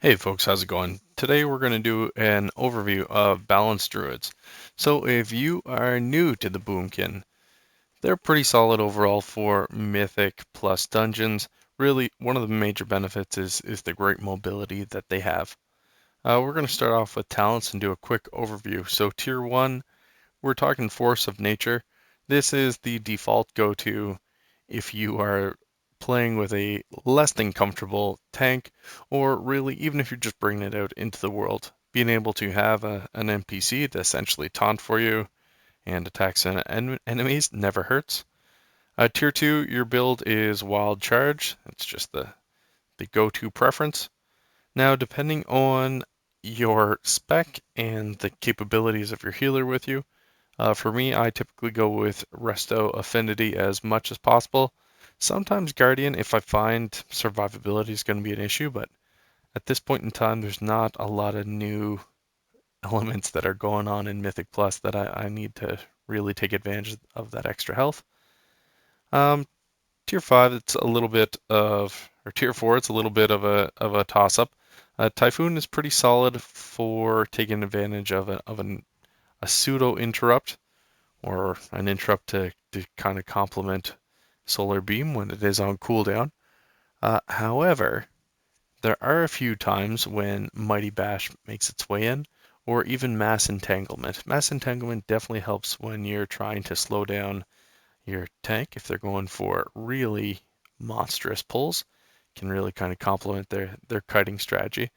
Hey folks, how's it going? Today we're going to do an overview of balanced druids. So if you are new to the Boomkin, they're pretty solid overall for Mythic Plus dungeons. Really, one of the major benefits is the great mobility that they have. We're going to start off with talents and do a quick overview. So tier 1, we're talking Force of Nature. This is the default go-to if you are playing with a less than comfortable tank, or really even if you're just bringing it out into the world. Being able to have an NPC to essentially taunt for you and attacks enemies never hurts. Tier 2, your build is Wild Charge. It's just the go-to preference. Now, depending on your spec and the capabilities of your healer with you, for me, I typically go with Resto Affinity as much as possible. Sometimes Guardian if I find survivability is going to be an issue, but at this point in time, there's not a lot of new elements that are going on in Mythic Plus that I need to really take advantage of that extra health. Um, Tier 5, it's a little bit of, or Tier 4, it's a little bit of a toss-up. Typhoon is pretty solid for taking advantage of a pseudo interrupt or an interrupt to kind of complement Solar Beam when it is on cooldown. However, there are a few times when Mighty Bash makes its way in, or even Mass Entanglement. Mass Entanglement definitely helps when you're trying to slow down your tank if they're going for really monstrous pulls. Can really kind of complement their kiting strategy.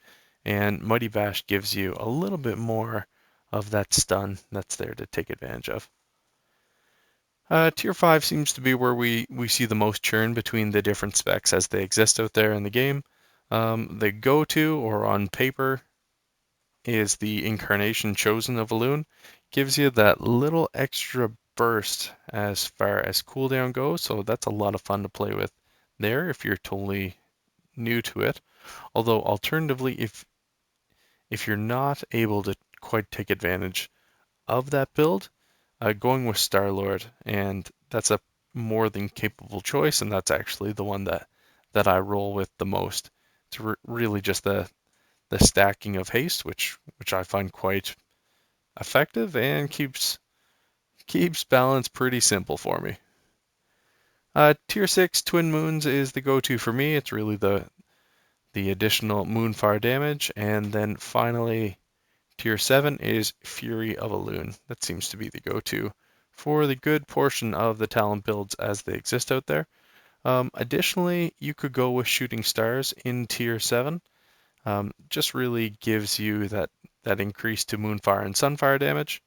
And Mighty Bash gives you a little bit more of that stun that's there to take advantage of. Tier 5 seems to be where we see the most churn between the different specs as they exist out there in the game. The go-to, or on paper, is the Incarnation Chosen of Elune. Gives you that little extra burst as far as cooldown goes, so that's a lot of fun to play with there if you're totally new to it. Although alternatively, if you're not able to quite take advantage of that build, going with Star-Lord, and that's a more than capable choice, and that's actually the one that I roll with the most. It's really just the stacking of haste, which I find quite effective and keeps balance pretty simple for me. Tier 6 Twin Moons is the go-to for me. It's really the additional Moonfire damage, and then finally Tier 7 is Fury of Elune. That seems to be the go-to for the good portion of the talent builds as they exist out there. Additionally, you could go with Shooting Stars in Tier 7. Just really gives you that increase to Moonfire and Sunfire damage.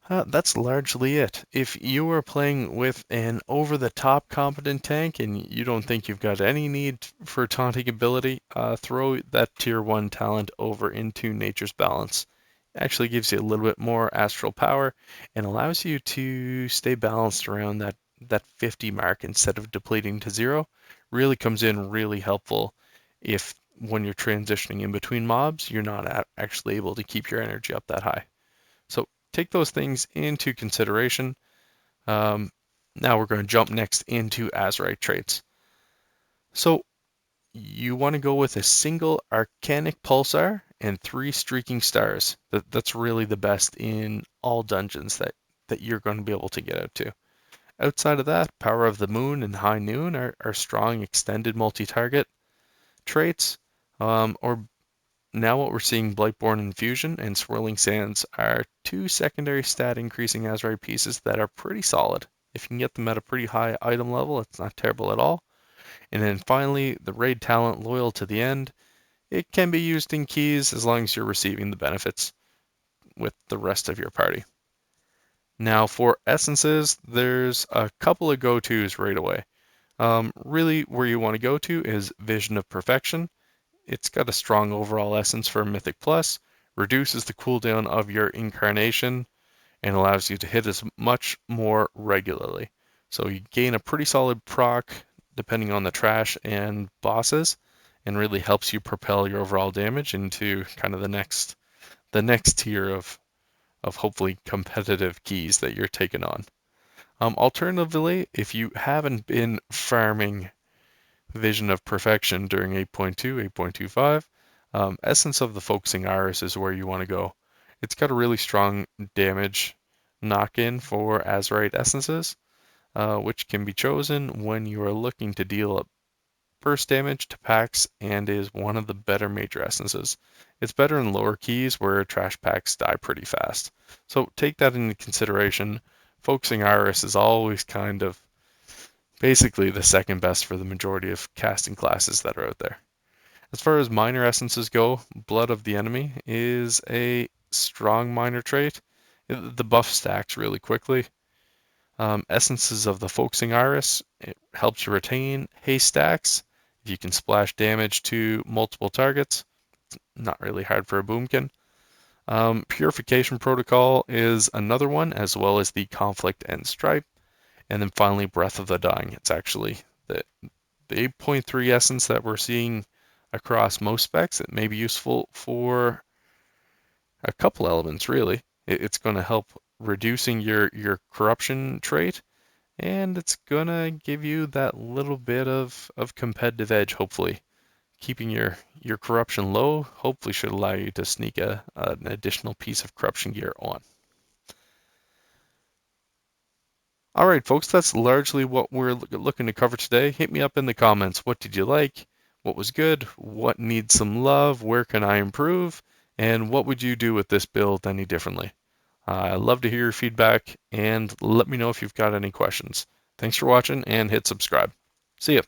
That's largely it. If you are playing with an over-the-top competent tank and you don't think you've got any need for taunting ability, throw that Tier 1 talent over into Nature's Balance. It actually gives you a little bit more astral power and allows you to stay balanced around that 50 mark instead of depleting to 0. Really comes in really helpful if when you're transitioning in between mobs, you're not actually able to keep your energy up that high. So take those things into consideration. Um, Now we're going to jump next into Azurite traits. So you want to go with a single Arcanic Pulsar and 3 Streaking Stars. That's really the best in all dungeons that you're going to be able to get out to. Outside of that, Power of the Moon and High Noon are strong extended multi-target traits, or now what we're seeing, Blightborn Infusion and Swirling Sands are 2 secondary stat increasing Azurite pieces that are pretty solid. If you can get them at a pretty high item level, it's not terrible at all. And then finally, the Raid Talent Loyal to the End. It can be used in keys as long as you're receiving the benefits with the rest of your party. Now for essences, there's a couple of go-tos right away. Really, where you want to go to is Vision of Perfection. It's got a strong overall essence for Mythic Plus, reduces the cooldown of your incarnation, and allows you to hit as much more regularly. So you gain a pretty solid proc depending on the trash and bosses, and really helps you propel your overall damage into kind of the next tier of hopefully competitive keys that you're taking on. Alternatively, if you haven't been farming Vision of Perfection during 8.2, 8.25. Essence of the Focusing Iris is where you want to go. It's got a really strong damage knock-in for Azurite essences, which can be chosen when you are looking to deal up burst damage to packs and is one of the better major essences. It's better in lower keys where trash packs die pretty fast. So take that into consideration. Focusing Iris is always kind of basically the second best for the majority of casting classes that are out there. As far as minor essences go, Blood of the Enemy is a strong minor trait. The buff stacks really quickly. Essences of the Focusing Iris, it helps you retain haste stacks. If you can splash damage to multiple targets, it's not really hard for a Boomkin. Purification Protocol is another one, as well as the Conflict and Stripe. And then finally, Breath of the Dying. It's actually the 8.3 essence that we're seeing across most specs. It may be useful for a couple elements, really. It's going to help reducing your corruption trait, and it's going to give you that little bit of competitive edge, hopefully. Keeping your corruption low hopefully should allow you to sneak an additional piece of corruption gear on. All right, folks, that's largely what we're looking to cover today. Hit me up in the comments. What did you like? What was good? What needs some love? Where can I improve? And what would you do with this build any differently? I'd love to hear your feedback and let me know if you've got any questions. Thanks for watching and hit subscribe. See ya.